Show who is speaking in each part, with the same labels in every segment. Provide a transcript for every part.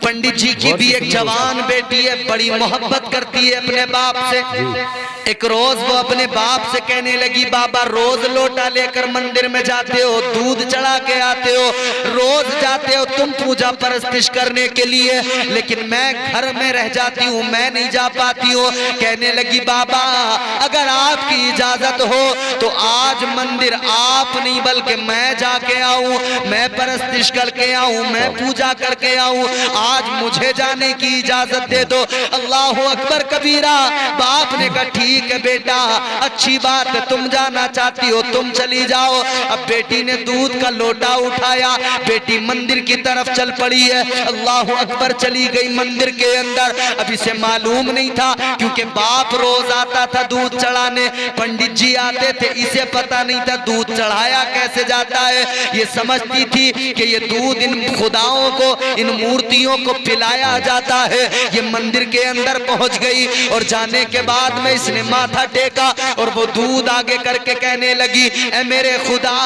Speaker 1: पंडित जी की भी एक जवान बेटी है, बड़ी मोहब्बत करती है अपने बाप से। एक रोज वो अपने बाप से कहने लगी, बाबा रोज लोटा लेकर मंदिर में जाते हो, दूध चढ़ा के आते हो, रोज जाते हो तुम पूजा परस्तिश करने के लिए, लेकिन मैं घर में रह जाती हूँ, मैं नहीं जा पाती हूँ। कहने लगी, बाबा अगर आपकी इजाजत हो तो आज मंदिर आप नहीं बल्कि मैं जाके आऊं, मैं परस्तिश करके आऊं, मैं पूजा करके आऊं, आज मुझे जाने की इजाजत दे दो। अल्लाह अकबर कबीरा। बाप ने कहा ठीक है बेटा, अच्छी बात है, तुम जाना चाहती हो तुम चली जाओ। अब बेटी ने दूध का लोटा उठाया, बेटी मंदिर की तरफ चल पड़ी है। अल्लाह अकबर, चली गई मंदिर के अंदर। अब इसे मालूम नहीं था क्योंकि बाप रोज आता था दूध चढ़ाने, पंडित जी आते थे, इसे पता नहीं था दूध चढ़ाया कैसे जाता है। ये समझती थी कि ये दूध इन खुदाओं को, इन मूर्तियों को पिलाया जाता है। ये मंदिर के अंदर पहुंच गई और जाने के बाद में इसने माथा टेका और वो दूध आगे करके कहने लगी, ए मेरे खुदा,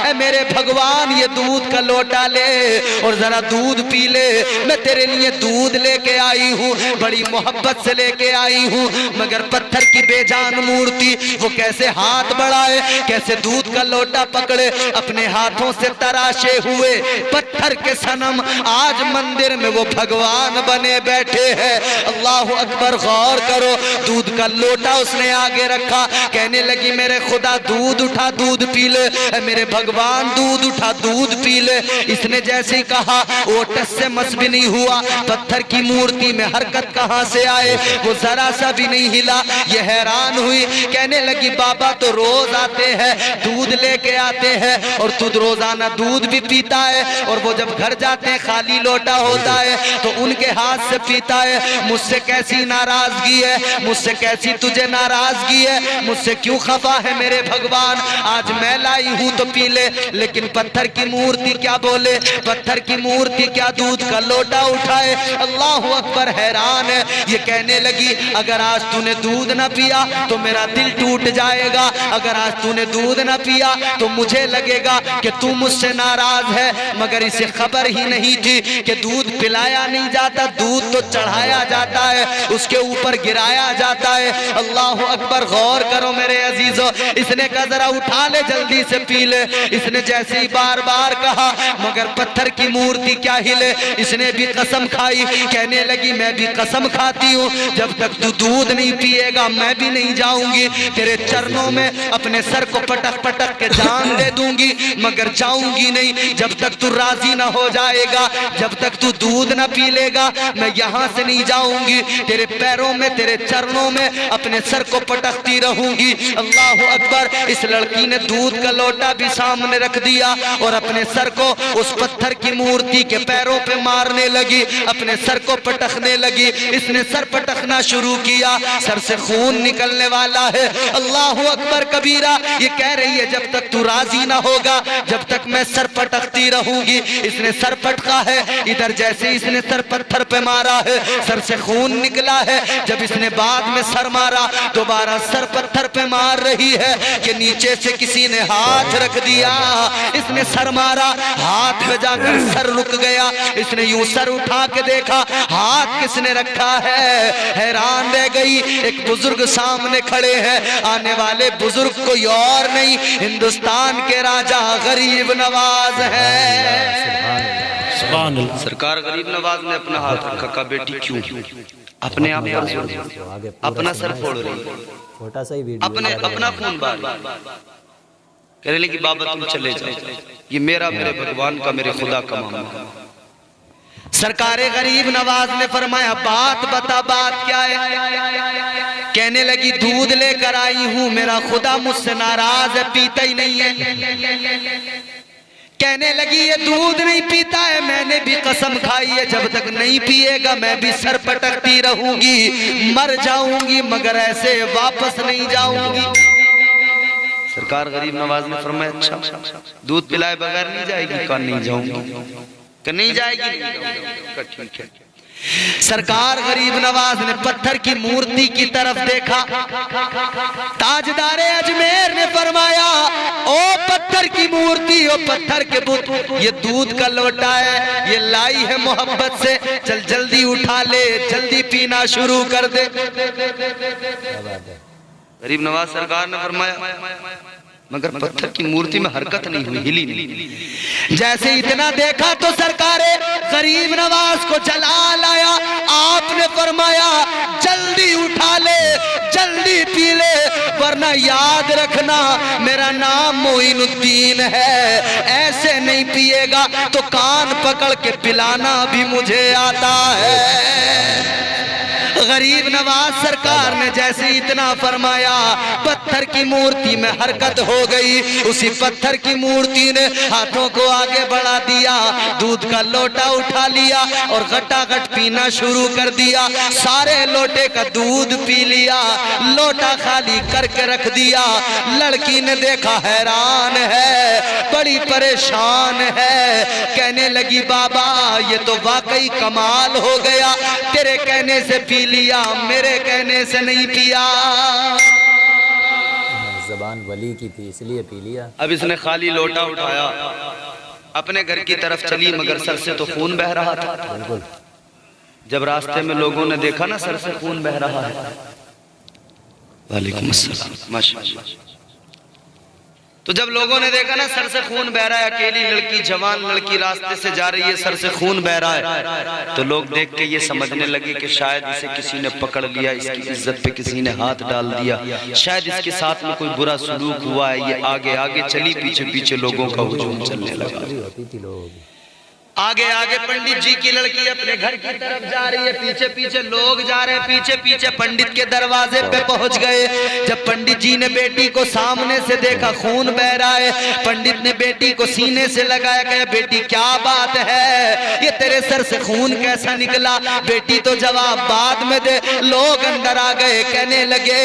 Speaker 1: ए मेरे भगवान, ये दूध का लोटा ले और जरा दूध पी ले, मैं तेरे लिए दूध लेके आई हूँ, बड़ी मोहब्बत से लेके आई हूँ। मगर पत्थर की बेजान मूर्ति वो कैसे हाथ बढ़ाए, कैसे दूध का लोटा पकड़े, अपने हाथों से तराशे हुए पत्थर के सनम आज मंदिर में वो भगवान बने बैठे हैं। अल्लाह अकबर, गौर करो, दूध का लोटा उसने आगे रखा, कहने लगी मेरे खुदा दूध उठा, दूध पी ले, मेरे भगवान दूध उठा, दूध पी ले। इसने जैसे ही कहा ओटस से मस भी नहीं हुआ, पत्थर की मूर्ति में हरकत कहां से आए, वो जरा सा भी नहीं हिला। ये हैरान हुई, कहने लगी बाबा तो रोज आते हैं दूध लेके आते हैं और तू रोजाना दूध भी पीता है, और वो जब घर जाते हैं खाली लोटा होता है तो उनके हाथ से पीता है। मुझसे कैसी नाराजगी है, मुझसे कैसी तुझे नाराजगी है, मुझसे क्यों खफा है मेरे भगवान, आज मैं लाई हूं तो पी ले। लेकिन पत्थर की मूर्ति क्या बोले, पत्थर की मूर्ति क्या दूध का लोटा उठाए। अल्लाह अकबर, हैरान है। ये कहने लगी अगर आज तूने दूध ना पिया तो मेरा दिल टूट जाएगा, अगर आज तूने दूध ना पिया तो मुझे लगेगा कि तू मुझसे नाराज है। मगर इसे खबर ही नहीं थी कि दूध पिलाया नहीं जाता, दूध तो चढ़ाया जाता है, उसके ऊपर गिराया जाता है। अल्लाह अकबर, गौर करो मेरे अजीजों, इसने कहा जरा उठा ले जल्दी से पी ले। इसने जैसे ही बार बार कहा मगर पत्थर की मूर्ति क्या हिले, इसने भी कसम खाई, कहने लगी मैं भी कसम खाती हूँ जब तक तू दूध नहीं पिएगा मैं भी नहीं जाऊंगी, तेरे चरणों में अपने सर को पटक पटक के जान दे दूंगी, मगर जाऊंगी नहीं जब तक तू राजी ना हो जाएगा, जब तक तू दूध ना पी लेगा मैं यहाँ से नहीं जाऊंगी, तेरे पैरों में, तेरे चरणों में अपने सर को पटकती रहूंगी। अल्लाह अकबर, इस लड़की ने दूध का लोटा भी सामने रख दिया और अपने सर को उस पत्थर की मूर्ति के पैरों पे मारने लगी, अपने सर को पटकने लगी। इसने सर पटकना शुरू किया, सर से खून निकलने वाला है। अल्लाह अकबर कबीरा। ये कह रही है जब तक तू राजी ना होगा जब तक मैं सर पटकती रहूंगी। इसने सर पटका है, इधर जैसे इसने सर पत्थर पे मारा है सर से खून निकला है। जब इसने बाद में सर मारा दोबारा सर पत्थर पे मार रही है कि नीचे से किसी ने हाथ रख दिया, इसने सर मारा, हाथ में जाकर सर रुक गया। इसने यूं सर उठा के देखा हाथ किसने रखा है, हैरान रह गई। एक बुजुर्ग सामने खड़े हैं, आने वाले बुजुर्ग कोई और नहीं हिंदुस्तान के राजा गरीब नवाज है। सरकार गरीब नवाज ने अपना हाथ रखा, कहा बेटी क्यों अपने आप अपना सर फोड़ रही,
Speaker 2: छोटा सा ही
Speaker 1: अपने अपना खून बार कहने लगी बाबा तुम चले जाओ, ये मेरा, मेरे भगवान का, मेरे खुदा का मामला। सरकार गरीब नवाज ने फरमाया बात बता, बात क्या है। कहने लगी दूध लेकर आई हूं, मेरा खुदा मुझसे नाराज है, पीता ही नहीं है। कहने लगी ये दूध नहीं पीता है, मैंने भी कसम खाई है जब तक नहीं पिएगा मैं भी सर पटकती रहूंगी, मर जाऊंगी मगर ऐसे वापस नहीं जाऊंगी। सरकार गरीब नवाज ने फरमाया अच्छा दूध पिलाए बगैर नहीं जाएगी, कहा नहीं जाऊंगी, कहा नहीं जाएगी, ठीक है। सरकार गरीब नवाज ने पत्थर की मूर्ति की तरफ देखा, ताजदारे अजमेर ने फरमाया ओ पत्थर की मूर्ति और पत्थर के बुत, ये दूध का लोटा है, ये लाई है मोहब्बत से, चल जल्दी उठा ले, जल्दी पीना शुरू कर दे। गरीब नवाज सरकार ने फरमाया, मगर पत्थर की मूर्ति में हरकत नहीं हुई, हिली नहीं। जैसे इतना देखा तो सरकार गरीब नवाज को जला लाया। आपने फरमाया जल्दी उठा ले, जल्दी पी ले, वरना याद रखना मेरा नाम मोइनुद्दीन है, ऐसे नहीं पिएगा तो कान पकड़ के पिलाना भी मुझे आता है। गरीब नवाज सरकार ने जैसे इतना फरमाया, पत्थर की मूर्ति में हरकत हो गई। उसी पत्थर की मूर्ति ने हाथों को आगे बढ़ा दिया, दूध का लोटा उठा लिया और गटागट पीना शुरू कर दिया। सारे लोटे का दूध पी लिया, लोटा खाली करके रख दिया। लड़की ने देखा, हैरान है, बड़ी परेशान है, कहने लगी बाबा ये तो वाकई कमाल हो गया, तेरे कहने से पी लिया, मेरे कहने से नहीं पिया।
Speaker 2: ज़बान वली की थी इसलिए पी लिया।
Speaker 1: अब इसने खाली लोटा उठाया, अपने घर की तरफ चली, मगर सर से तो खून बह रहा था।
Speaker 2: बिल्कुल।
Speaker 1: जब रास्ते में लोगों ने देखा ना सर से खून बह रहा है, वालेकुम अस्सलाम, माशाअल्लाह, तो जब लोगों ने देखा ना सर से खून बह रहा है, अकेली लड़की, जवान लड़की रास्ते से जा रही है, सर से खून बह रहा है, तो लोग देख के ये समझने लगे कि शायद इसे किसी ने पकड़ लिया, इसकी इज्जत पे किसी ने हाथ डाल दिया, शायद इसके साथ में कोई बुरा सलूक हुआ है। ये आगे आगे चली, पीछे पीछे लोगों का हुजूम चलने लगा। आगे आगे पंडित जी की लड़की अपने घर की तरफ जा रही है, पीछे पीछे लोग जा रहे हैं, पीछे पीछे पंडित के दरवाजे पे पहुंच गए। जब पंडित जी ने बेटी को सामने से देखा, खून बह रहा है, पंडित ने बेटी को सीने से लगाया, कहा बेटी क्या बात है, ये तेरे सर से खून कैसा निकला? बेटी तो जवाब बाद में दे। लोग अंदर आ गए, कहने लगे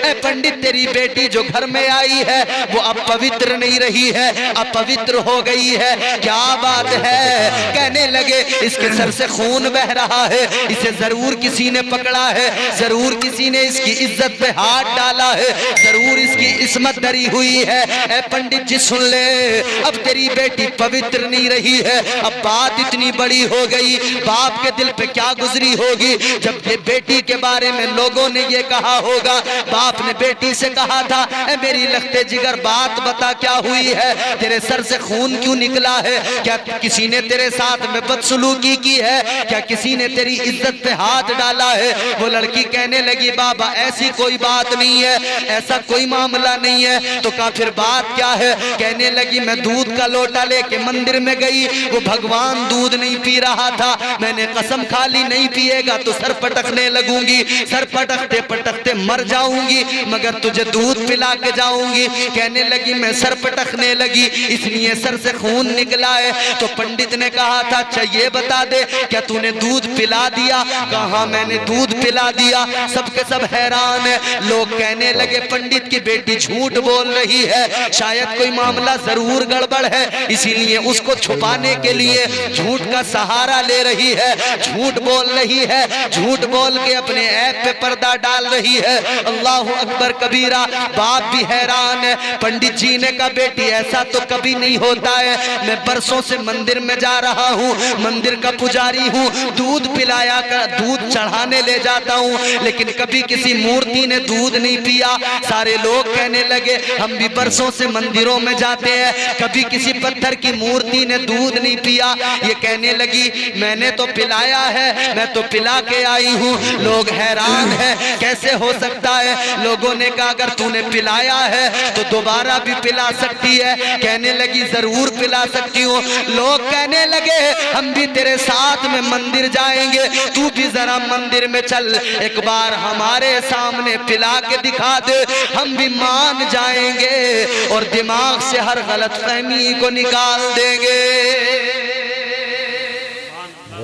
Speaker 1: ए पंडित तेरी बेटी जो घर में आई है वो अब पवित्र नहीं रही है, अपवित्र हो गई है, क्या बात है? कहने लगे इसके सर से खून बह रहा है, इसे जरूर किसी ने पकड़ा है, जरूर किसी ने इसकी इज्जत पे हाथ डाला है, जरूर इसकी इस्मत डरी हुई है। ए पंडित जी सुन ले, अब तेरी बेटी पवित्र नहीं रही है, अब बात इतनी बड़ी हो गई, बाप के दिल पे क्या गुजरी होगी जब ये बेटी के बारे में लोगों ने ये कहा होगा। बाप ने बेटी से कहा था ए मेरी लखते जिगर बात बता क्या हुई है, तेरे सर से खून क्यों निकला है, क्या किसी ने तेरे साथ में बदसलूकी की है, क्या किसी ने तेरी इज्जत पे हाथ डाला है? वो लड़की कहने लगी बाबा ऐसी कोई बात नहीं है, ऐसा कोई मामला नहीं है। तो कहा फिर बात क्या है? कहने लगी मैं दूध का लोटा लेके मंदिर में गई, वो भगवान दूध नहीं पी रहा था, मैंने कसम खा ली नहीं पिएगा तो सर पटकने लगूंगी, सर पटकते पटकते मर जाऊंगी, मगर तुझे दूध पिला के जाऊंगी। कहने लगी मैं सर पटकने लगी इसलिए सर से खून निकला है। तो पंडित ने कहा था अच्छा ये बता दे क्या तूने दूध पिला दिया? कहा मैंने दूध पिला दिया। सबके सब हैरान है, लोग कहने लगे पंडित की बेटी झूठ बोल रही है, शायद कोई मामला जरूर गड़बड़ है, इसीलिए उसको छुपाने के लिए झूठ का सहारा ले रही है, झूठ बोल रही है, झूठ बोल के अपने ऐप पे पर्दा डाल रही है। अल्लाह अकबर कबीरा। बाप भी हैरान है। पंडित जी ने कहा बेटी ऐसा तो कभी नहीं होता है, मैं बरसों से मंदिर में जा रहा हूँ, मंदिर का पुजारी हूँ, दूध पिलाया कर दूध चढ़ाने ले जाता हूँ, लेकिन कभी किसी मूर्ति ने दूध नहीं पिया। सारे लोग कहने लगे हम भी बरसों से मंदिरों में जाते हैं, कभी किसी पत्थर की मूर्ति ने दूध नहीं पिया। ये कहने लगी मैंने तो पिलाया है, मैं तो पिला के आई हूँ। लोग हैरान है कैसे हो सकता है? लोगों ने कहा अगर तूने पिलाया है तो दोबारा भी पिला सकती है। कहने लगी जरूर पिला सकती हूँ। लोग कहने लगे हम भी तेरे साथ में मंदिर जाएंगे, तू भी जरा मंदिर में चल, एक बार हमारे सामने पिला के दिखा दे, हम भी मान जाएंगे और दिमाग से हर गलतफहमी को निकाल देंगे।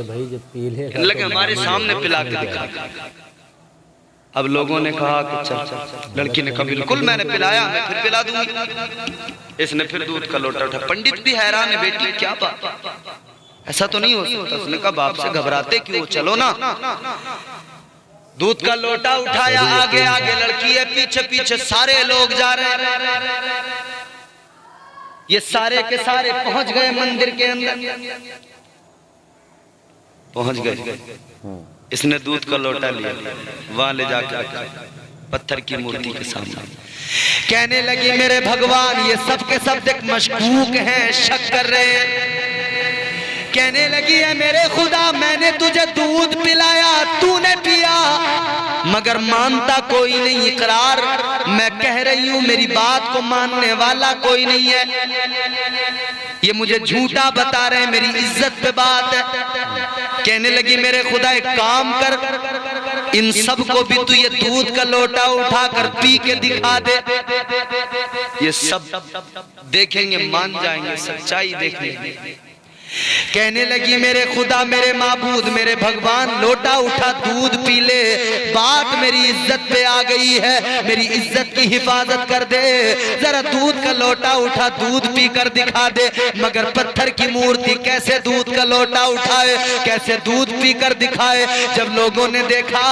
Speaker 2: भाई जब पी
Speaker 1: लगे हमारे सामने पिला के दिखा। अब लोगों ने कहा कि चल, लड़की ने कहा बिल्कुल मैंने पिलाया, मैं फिर पिला दूंगी। इसने फिर दूध का लोटा उठा। पंडित भी हैरान है बेटी क्या बात, ऐसा तो नहीं हो सकता। उसने कहा बाप से घबराते क्यों, चलो ना। दूध का लोटा उठाया, आगे आगे लड़की है, पीछे पीछे सारे लोग जा रहे हैं। ये सारे के सारे पहुंच गए मंदिर के अंदर, पहुंच गए। इसने दूध का लोटा लिया, वहां ले जाकर पत्थर की मूर्ति के सामने कहने लगी मेरे भगवान, ये सब के सब देख मशकूक हैं, शक कर रहे हैं। कहने लगी है मेरे खुदा, मैंने तुझे दूध पिलाया, तूने पिया, मगर मानता कोई नहीं। इकरार मैं कह रही हूं, मेरी बात को मानने वाला कोई नहीं है। ये मुझे झूठा बता रहे हैं, मेरी इज्जत पे बात है। कहने लगी मेरे खुदा एक काम कर, इन सब को भी तू ये दूध का लोटा उठाकर पी के दिखा दे। ये सब देखेंगे, मान जाएंगे, सच्चाई देख लेंगे। कहने लगी मेरे खुदा, मेरे माबूद, मेरे भगवान, लोटा उठा, दूध पी ले। बात मेरी इज्जत पे आ गई है, मेरी इज्जत की हिफाजत कर दे। जरा दूध का लोटा उठा, दूध पी कर दिखा दे। मगर पत्थर की मूर्ति कैसे दूध का लोटा उठाए, कैसे दूध पी कर दिखाए। जब लोगों ने देखा,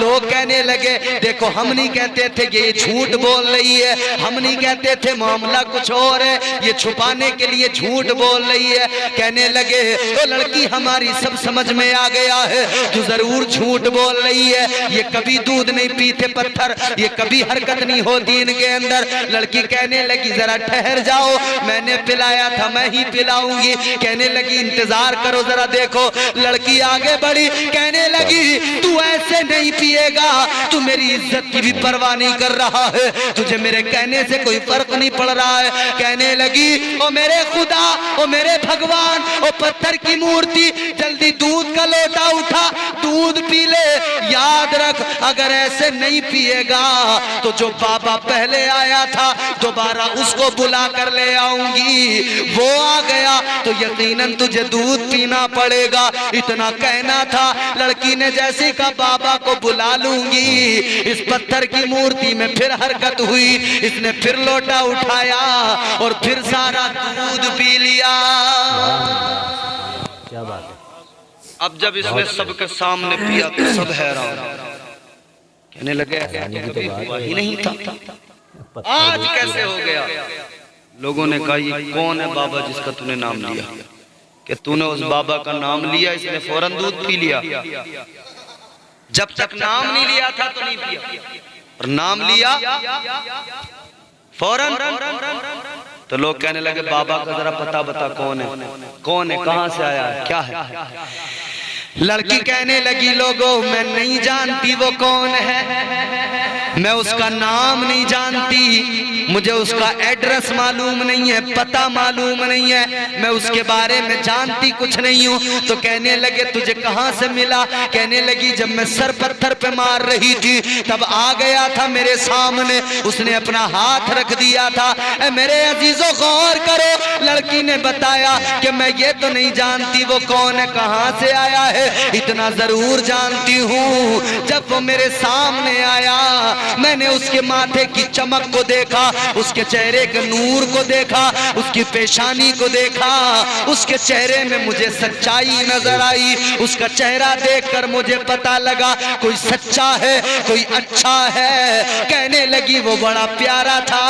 Speaker 1: लोग कहने लगे देखो, हम नहीं कहते थे ये झूठ बोल रही है, हम नहीं कहते थे मामला कुछ और है, ये छुपाने के लिए झूठ बोल रही है। कहने लगे तो लड़की हमारी सब समझ में आ गया है, तू जरूर झूठ बोल रही है, ये कभी दूध नहीं पीते पत्थर, ये कभी हरकत नहीं होती इनके अंदर। लड़की कहने लगी जरा ठहर जाओ, मैंने पिलाया था, मैं ही पिलाऊंगी। कहने लगी इंतजार करो जरा देखो। लड़की आगे बढ़ी, कहने लगी तू ऐसे नहीं पिएगा, तू मेरी इज्जत की भी परवाह नहीं कर रहा है, तुझे मेरे कहने से कोई फर्क नहीं पड़ रहा है। कहने लगी ओ मेरे खुदा, ओ मेरे भगवान, ओ पत्थर की मूर्ति, जल्दी दूध का लोटा उठा, दूध पी ले। याद रख, अगर ऐसे नहीं पिएगा तो जो बाबा पहले आया था दोबारा उसको बुला कर ले आऊंगी। वो आ गया तो यकीनन तुझे दूध पीना पड़ेगा। इतना कहना था। लड़की ने जैसे कहा बाबा को बुला लूंगी, इस पत्थर की मूर्ति में फिर हरकत हुई। इसने फिर लोटा उठाया और फिर सारा दूध पी लिया।
Speaker 2: क्या बात है।
Speaker 1: अब जब इसने सबके सामने पिया तो सब हैरान, कहने लगे कभी हुआ ही नहीं था, आज कैसे हो गया। लोगों ने कहा ये कौन है बाबा जिसका तूने नाम लिया, कि तूने उस बाबा का नाम लिया, इसने फौरन दूध पी लिया। जब तक नाम नहीं लिया था तो नहीं पिया, और नाम लिया फौरन। तो लोग कहने लगे बाबा का जरा पता बता, कौन है, कौन है, कहां से आया है, क्या है। लड़की कहने लगी लोगों मैं नहीं जानती वो कौन है, मैं उसका नाम नहीं जानती, मुझे उसका एड्रेस मालूम नहीं है, पता मालूम नहीं है, मैं उसके बारे में जानती कुछ नहीं हूँ। तो कहने लगे तुझे कहाँ से मिला। कहने लगी जब मैं सर पत्थर पे मार रही थी तब आ गया था मेरे सामने, उसने अपना हाथ रख दिया था। मेरे अजीजों गौर करो, लड़की ने बताया कि मैं ये तो नहीं जानती वो कौन है, कहाँ से आया है, इतना जरूर जानती हूँ जब वो मेरे सामने आया मैंने उसके माथे की चमक को देखा, उसके चेहरे के नूर को देखा, उसकी पेशानी को देखा, उसके चेहरे में मुझे सच्चाई नजर आई। उसका चेहरा देखकर मुझे पता लगा कोई सच्चा है, कोई अच्छा है। कहने लगी वो बड़ा प्यारा था,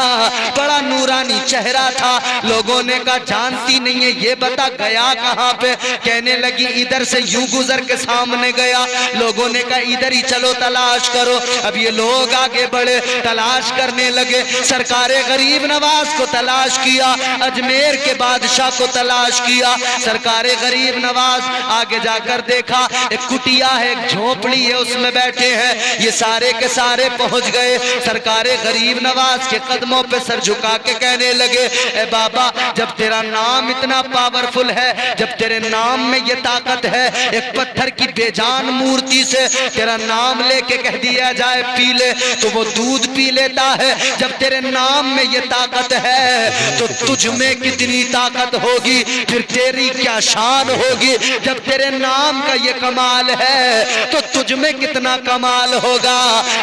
Speaker 1: बड़ा नूरानी चेहरा था। लोगों ने कहा जानती नहीं है, ये बता गया कहाँ पे। कहने लगी इधर से यूं गुजर के सामने गया। लोगों ने कहा इधर ही चलो तलाश करो। अब ये लोग आगे बढ़े, तलाश करने लगे। सरकारे गरीब नवाज को तलाश किया, अजमेर के बादशाह को तलाश किया। सरकारे गरीब नवाज आगे जाकर देखा एक कुटिया है, एक झोपड़ी है, उसमें बैठे हैं। ये सारे के सारे पहुंच गए। सरकारे गरीब नवाज के कदमों पे सर झुका के कहने लगे ए बाबा, जब तेरा नाम इतना पावरफुल है, जब तेरे नाम में ये ताकत है, एक पत्थर की बेजान मूर्ति से तेरा नाम लेके कह दिया जाए पी ले तो वो दूध पी लेता है। जब तेरे नाम में ये ताकत है तो तुझ में कितनी ताकत होगी, फिर तेरी क्या शान होगी। जब तेरे नाम का ये कमाल है तो तुझ में कितना कमाल होगा।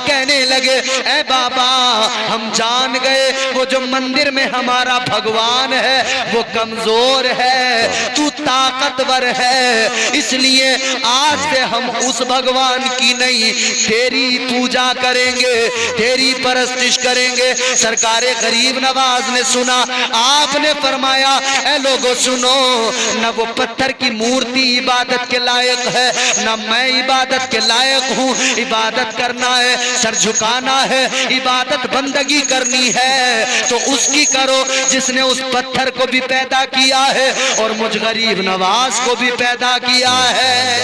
Speaker 1: कहने लगे ए बाबा हम जान गए वो जो मंदिर में हमारा भगवान है वो कमजोर है, तू ताकतवर है, इसलिए आज से हम उस भगवान की नहीं तेरी पूजा करेंगे, तेरी परस्तिश करेंगे। सरकार सरकारे गरीब नवाज ने सुना, आपने फरमाया ए लोगों सुनो, न वो पत्थर की मूर्ति इबादत के लायक है, न मैं इबादत के लायक हूँ। इबादत करना है, सर झुकाना है, इबादत बंदगी करनी है तो उसकी करो जिसने उस पत्थर को भी पैदा किया है और मुझ गरीब नवाज को भी पैदा किया है।